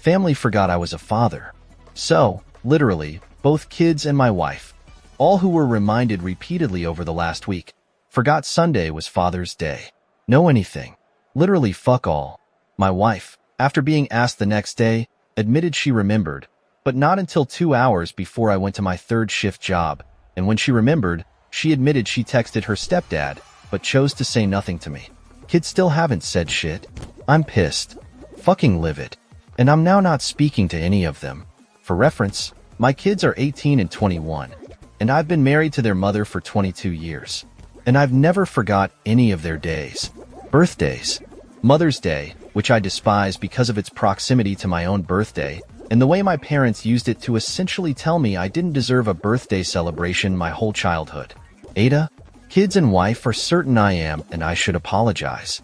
Family forgot I was a father. So, literally, both kids and my wife, all who were reminded repeatedly over the last week, forgot Sunday was Father's Day. Know anything? Literally fuck all. My wife, after being asked the next day, admitted she remembered, but not until 2 hours before I went to my third shift job, and when she remembered, she admitted she texted her stepdad, but chose to say nothing to me. Kids still haven't said shit. I'm pissed. Fucking livid. And I'm now not speaking to any of them. For reference, my kids are 18 and 21, and I've been married to their mother for 22 years. And I've never forgot any of their days. Birthdays. Mother's Day, which I despise because of its proximity to my own birthday, and the way my parents used it to essentially tell me I didn't deserve a birthday celebration my whole childhood. Ada, kids and wife are certain I am, and I should apologize.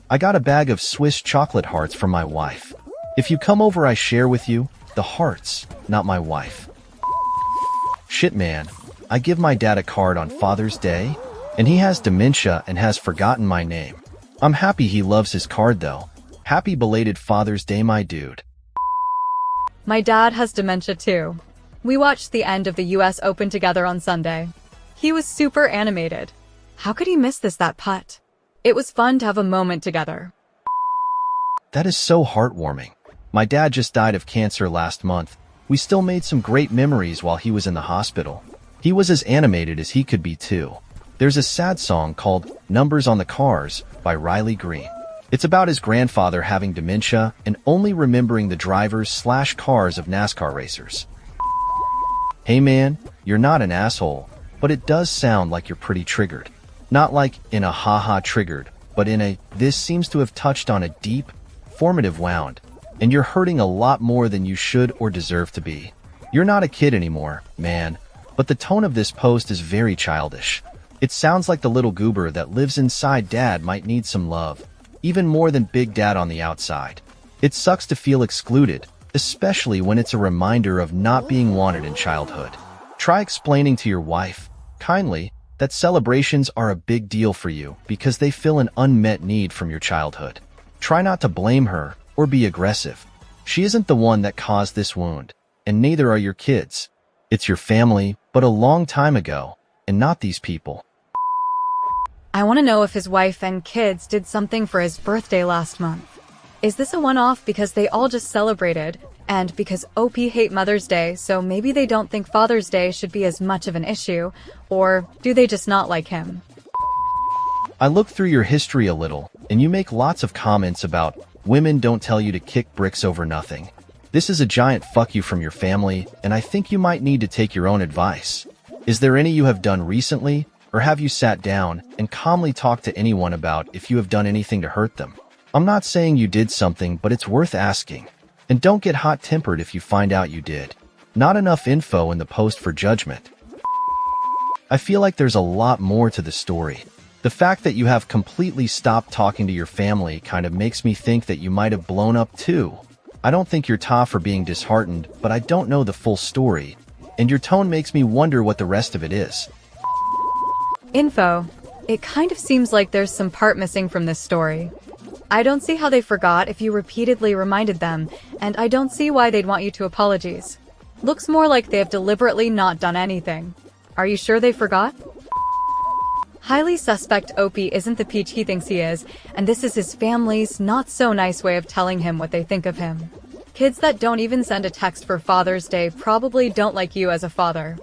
I got a bag of Swiss chocolate hearts from my wife. If you come over, I share with you the hearts, not my wife. Shit, man. I give my dad a card on Father's Day, and he has dementia and has forgotten my name. I'm happy he loves his card, though. Happy belated Father's Day, my dude. My dad has dementia too. We watched the end of the US Open together on Sunday. He was super animated. How could he miss that putt? It was fun to have a moment together. That is so heartwarming. My dad just died of cancer last month. We still made some great memories while he was in the hospital. He was as animated as he could be too. There's a sad song called Numbers on the Cars by Riley Green. It's about his grandfather having dementia and only remembering the drivers/cars of NASCAR racers. Hey man, you're not an asshole, but it does sound like you're pretty triggered. Not like in a haha triggered, but in a this seems to have touched on a deep, formative wound, and you're hurting a lot more than you should or deserve to be. You're not a kid anymore, man, but the tone of this post is very childish. It sounds like the little goober that lives inside dad might need some love, even more than big dad on the outside. It sucks to feel excluded, especially when it's a reminder of not being wanted in childhood. Try explaining to your wife, kindly, that celebrations are a big deal for you because they fill an unmet need from your childhood. Try not to blame her or be aggressive. She isn't the one that caused this wound, and neither are your kids. It's your family, but a long time ago, and not these people. I want to know if his wife and kids did something for his birthday last month. Is this a one-off because they all just celebrated, and because OP hate Mother's Day, so maybe they don't think Father's Day should be as much of an issue, or do they just not like him? I looked through your history a little, and you make lots of comments about women don't tell you to kick bricks over nothing. This is a giant fuck you from your family, and I think you might need to take your own advice. Is there any you have done recently, or have you sat down and calmly talked to anyone about if you have done anything to hurt them? I'm not saying you did something, but it's worth asking. And don't get hot-tempered if you find out you did. Not enough info in the post for judgment. I feel like there's a lot more to the story. The fact that you have completely stopped talking to your family kind of makes me think that you might have blown up too. I don't think you're tough for being disheartened, but I don't know the full story. And your tone makes me wonder what the rest of it is. Info. It kind of seems like there's some part missing from this story. I don't see how they forgot if you repeatedly reminded them, and I don't see why they'd want you to apologize. Looks more like they have deliberately not done anything. Are you sure they forgot? Highly suspect Opie isn't the peach he thinks he is, and this is his family's not-so-nice way of telling him what they think of him. Kids that don't even send a text for Father's Day probably don't like you as a father.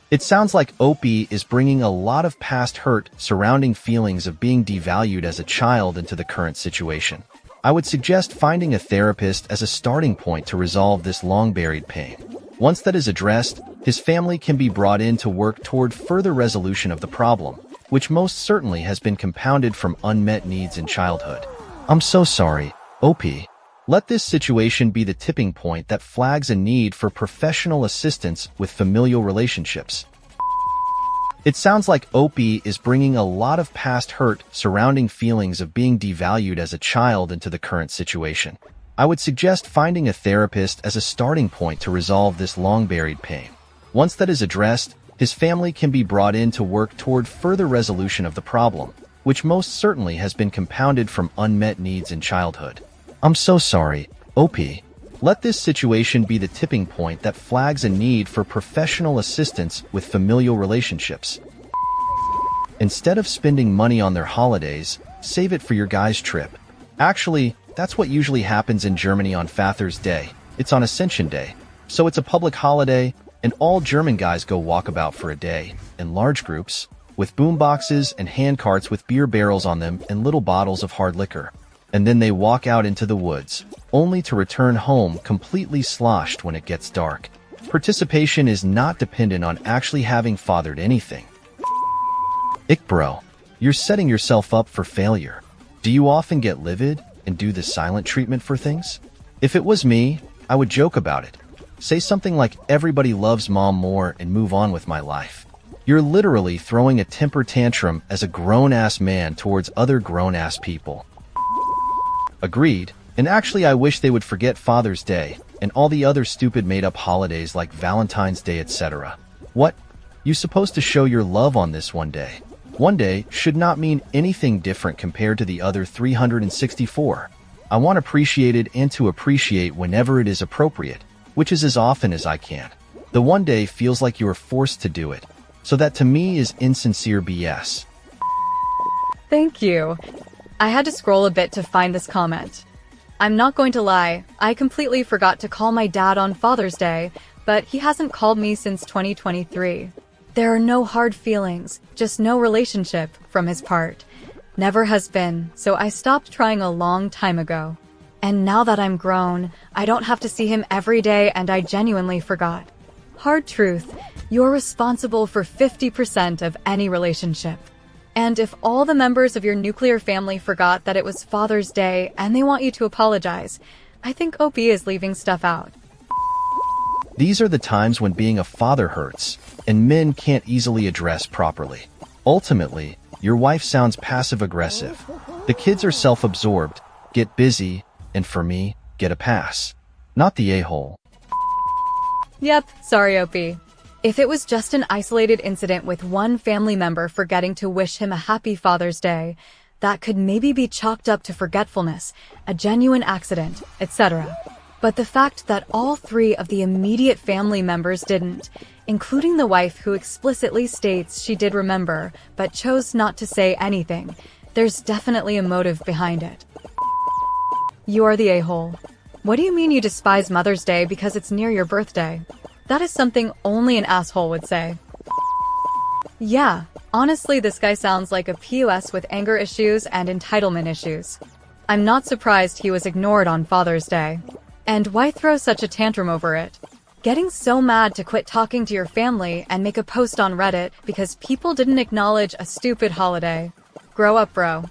It sounds like Opie is bringing a lot of past hurt surrounding feelings of being devalued as a child into the current situation. I would suggest finding a therapist as a starting point to resolve this long-buried pain. Once that is addressed, his family can be brought in to work toward further resolution of the problem, which most certainly has been compounded from unmet needs in childhood. I'm so sorry, Opie. Let this situation be the tipping point that flags a need for professional assistance with familial relationships. It sounds like Opie is bringing a lot of past hurt surrounding feelings of being devalued as a child into the current situation. I would suggest finding a therapist as a starting point to resolve this long-buried pain. Once that is addressed, his family can be brought in to work toward further resolution of the problem, which most certainly has been compounded from unmet needs in childhood. I'm so sorry, OP. Let this situation be the tipping point that flags a need for professional assistance with familial relationships. Instead of spending money on their holidays, save it for your guy's trip. Actually, that's what usually happens in Germany on Father's Day. It's on Ascension Day, so it's a public holiday, and all German guys go walkabout for a day, in large groups, with boomboxes and handcarts with beer barrels on them and little bottles of hard liquor. And then they walk out into the woods, only to return home completely sloshed when it gets dark. Participation is not dependent on actually having fathered anything. Ick bro, you're setting yourself up for failure. Do you often get livid and do the silent treatment for things? If it was me, I would joke about it. Say something like everybody loves mom more and move on with my life. You're literally throwing a temper tantrum as a grown-ass man towards other grown-ass people. Agreed, and actually I wish they would forget Father's Day and all the other stupid made-up holidays like Valentine's Day, etc. What? You supposed to show your love on this one day. One day should not mean anything different compared to the other 364. I want appreciated and to appreciate whenever it is appropriate, which is as often as I can. The one day feels like you are forced to do it, so that to me is insincere BS. Thank you. I had to scroll a bit to find this comment. I'm not going to lie, I completely forgot to call my dad on Father's Day, but he hasn't called me since 2023. There are no hard feelings, just no relationship from his part. Never has been, so I stopped trying a long time ago. And now that I'm grown, I don't have to see him every day and I genuinely forgot. Hard truth, you're responsible for 50% of any relationship. And if all the members of your nuclear family forgot that it was Father's Day and they want you to apologize, I think OP is leaving stuff out. These are the times when being a father hurts, and men can't easily address properly. Ultimately, your wife sounds passive-aggressive. The kids are self-absorbed, get busy, and for me, get a pass. Not the a-hole. Yep, sorry OP. If it was just an isolated incident with one family member forgetting to wish him a happy Father's Day, that could maybe be chalked up to forgetfulness, a genuine accident, etc. But the fact that all three of the immediate family members didn't, including the wife who explicitly states she did remember, but chose not to say anything, there's definitely a motive behind it. You're the a-hole. What do you mean you despise Mother's Day because it's near your birthday? That is something only an asshole would say. Yeah, honestly this guy sounds like a POS with anger issues and entitlement issues. I'm not surprised he was ignored on Father's Day. And why throw such a tantrum over it? Getting so mad to quit talking to your family and make a post on Reddit because people didn't acknowledge a stupid holiday. Grow up, bro.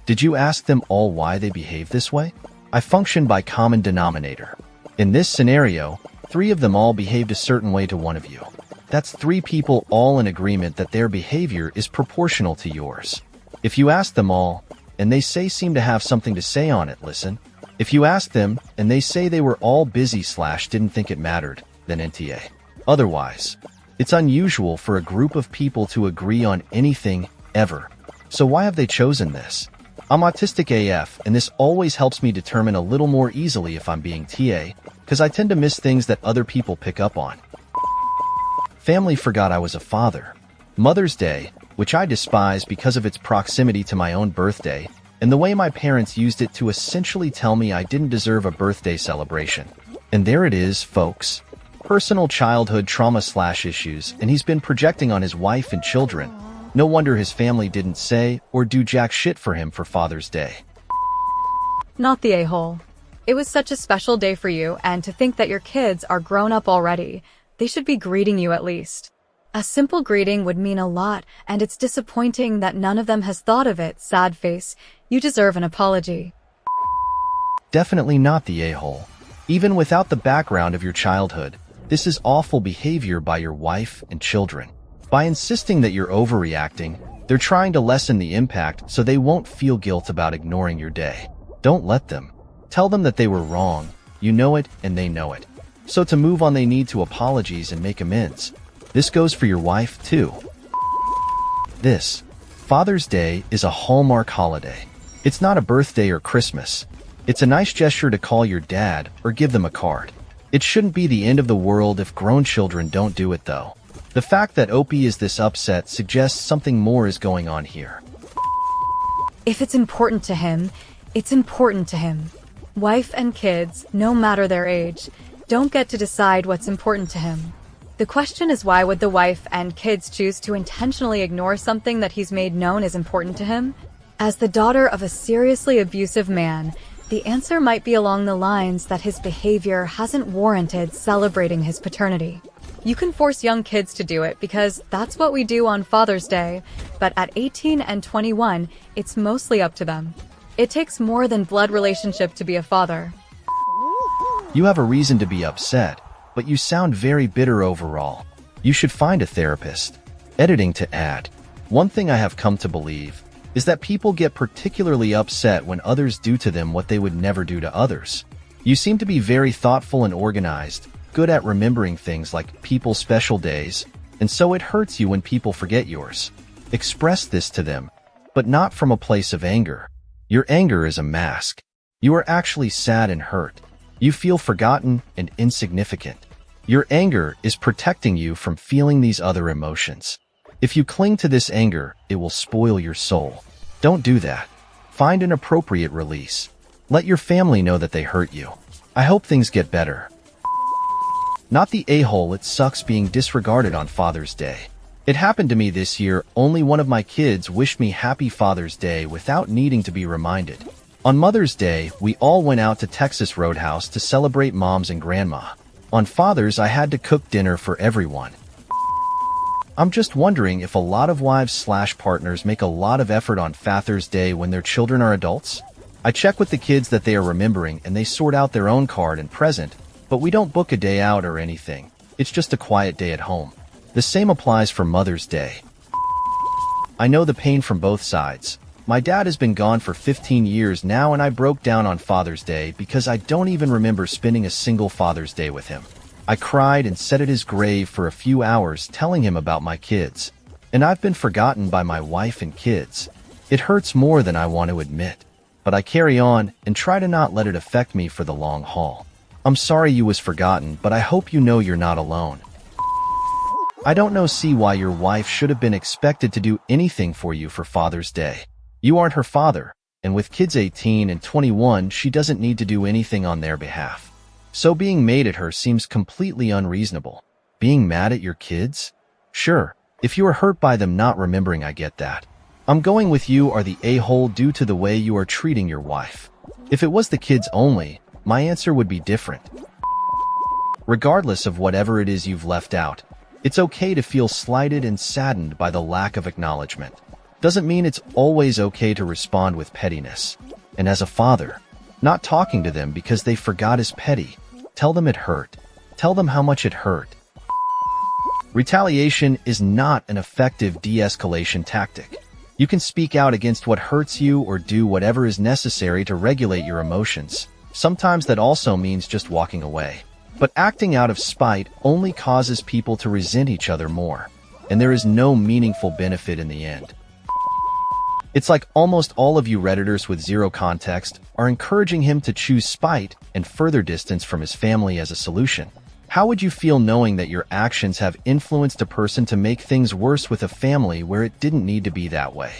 Did you ask them all why they behave this way? I function by common denominator. In this scenario, 3 of them all behaved a certain way to one of you. That's 3 people all in agreement that their behavior is proportional to yours. If you ask them all, and they seem to have something to say on it, listen. If you ask them, and they say they were all busy / didn't think it mattered, then NTA. Otherwise, it's unusual for a group of people to agree on anything, ever. So why have they chosen this? I'm autistic AF, and this always helps me determine a little more easily if I'm being TA, because I tend to miss things that other people pick up on. Family forgot I was a father. Mother's Day, which I despise because of its proximity to my own birthday, and the way my parents used it to essentially tell me I didn't deserve a birthday celebration. And there it is, folks. Personal childhood trauma / issues, and he's been projecting on his wife and children. No wonder his family didn't say or do jack shit for him for Father's Day. Not the a-hole. It was such a special day for you, and to think that your kids are grown up already, they should be greeting you at least. A simple greeting would mean a lot, and it's disappointing that none of them has thought of it, sad face. You deserve an apology. Definitely not the a-hole. Even without the background of your childhood, this is awful behavior by your wife and children. By insisting that you're overreacting, they're trying to lessen the impact so they won't feel guilt about ignoring your day. Don't let them. Tell them that they were wrong. You know it and they know it. So to move on they need to apologize and make amends. This goes for your wife too. This Father's Day is a Hallmark holiday. It's not a birthday or Christmas. It's a nice gesture to call your dad or give them a card. It shouldn't be the end of the world if grown children don't do it though. The fact that Opie is this upset suggests something more is going on here. If it's important to him, it's important to him. Wife and kids, no matter their age, don't get to decide what's important to him. The question is, why would the wife and kids choose to intentionally ignore something that he's made known is important to him? As the daughter of a seriously abusive man, the answer might be along the lines that his behavior hasn't warranted celebrating his paternity. You can force young kids to do it because that's what we do on Father's Day, but at 18 and 21, it's mostly up to them. It takes more than blood relationship to be a father. You have a reason to be upset, but you sound very bitter overall. You should find a therapist. Editing to add. One thing I have come to believe is that people get particularly upset when others do to them what they would never do to others. You seem to be very thoughtful and organized, good at remembering things like people's special days, and so it hurts you when people forget yours. Express this to them, but not from a place of anger. Your anger is a mask. You are actually sad and hurt. You feel forgotten and insignificant. Your anger is protecting you from feeling these other emotions. If you cling to this anger, it will spoil your soul. Don't do that. Find an appropriate release. Let your family know that they hurt you. I hope things get better. Not the a-hole, it sucks being disregarded on Father's Day. It happened to me this year. Only one of my kids wished me Happy Father's Day without needing to be reminded. On Mother's Day, we all went out to Texas Roadhouse to celebrate moms and grandma. On Father's, I had to cook dinner for everyone. I'm just wondering if a lot of wives/partners make a lot of effort on Father's Day when their children are adults. I check with the kids that they are remembering and they sort out their own card and present, but we don't book a day out or anything. It's just a quiet day at home. The same applies for Mother's Day. I know the pain from both sides. My dad has been gone for 15 years now, and I broke down on Father's Day because I don't even remember spending a single Father's Day with him. I cried and sat at his grave for a few hours telling him about my kids. And I've been forgotten by my wife and kids. It hurts more than I want to admit. But I carry on and try to not let it affect me for the long haul. I'm sorry you was forgotten, but I hope you know you're not alone. I don't see why your wife should have been expected to do anything for you for Father's Day. You aren't her father, and with kids 18 and 21, she doesn't need to do anything on their behalf. So being mad at her seems completely unreasonable. Being mad at your kids? Sure, if you are hurt by them not remembering, I get that. I'm going with you are the a-hole due to the way you are treating your wife. If it was the kids only, my answer would be different. Regardless of whatever it is you've left out, it's okay to feel slighted and saddened by the lack of acknowledgement. Doesn't mean it's always okay to respond with pettiness. And as a father, not talking to them because they forgot is petty. Tell them it hurt. Tell them how much it hurt. Retaliation is not an effective de-escalation tactic. You can speak out against what hurts you or do whatever is necessary to regulate your emotions. Sometimes that also means just walking away. But acting out of spite only causes people to resent each other more, and there is no meaningful benefit in the end. It's like almost all of you Redditors with zero context are encouraging him to choose spite and further distance from his family as a solution. How would you feel knowing that your actions have influenced a person to make things worse with a family where it didn't need to be that way?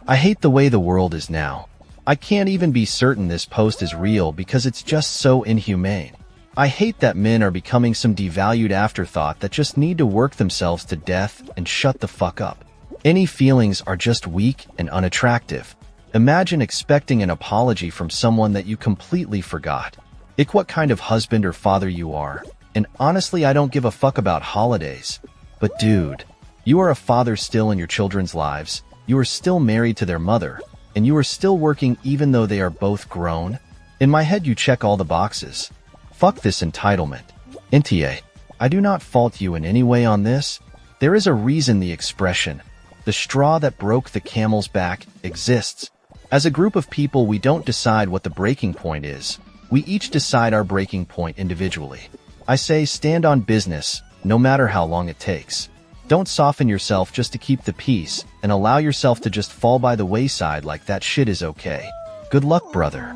I hate the way the world is now. I can't even be certain this post is real because it's just so inhumane. I hate that men are becoming some devalued afterthought that just need to work themselves to death and shut the fuck up. Any feelings are just weak and unattractive. Imagine expecting an apology from someone that you completely forgot. Ick what kind of husband or father you are. And honestly, I don't give a fuck about holidays. But dude, you are a father still in your children's lives. You are still married to their mother. And you are still working even though they are both grown. In my head, you check all the boxes. Fuck this entitlement. NTA, I do not fault you in any way on this. There is a reason the expression, the straw that broke the camel's back, exists. As a group of people, we don't decide what the breaking point is. We each decide our breaking point individually. I say stand on business, no matter how long it takes. Don't soften yourself just to keep the peace and allow yourself to just fall by the wayside like that shit is okay. Good luck, brother.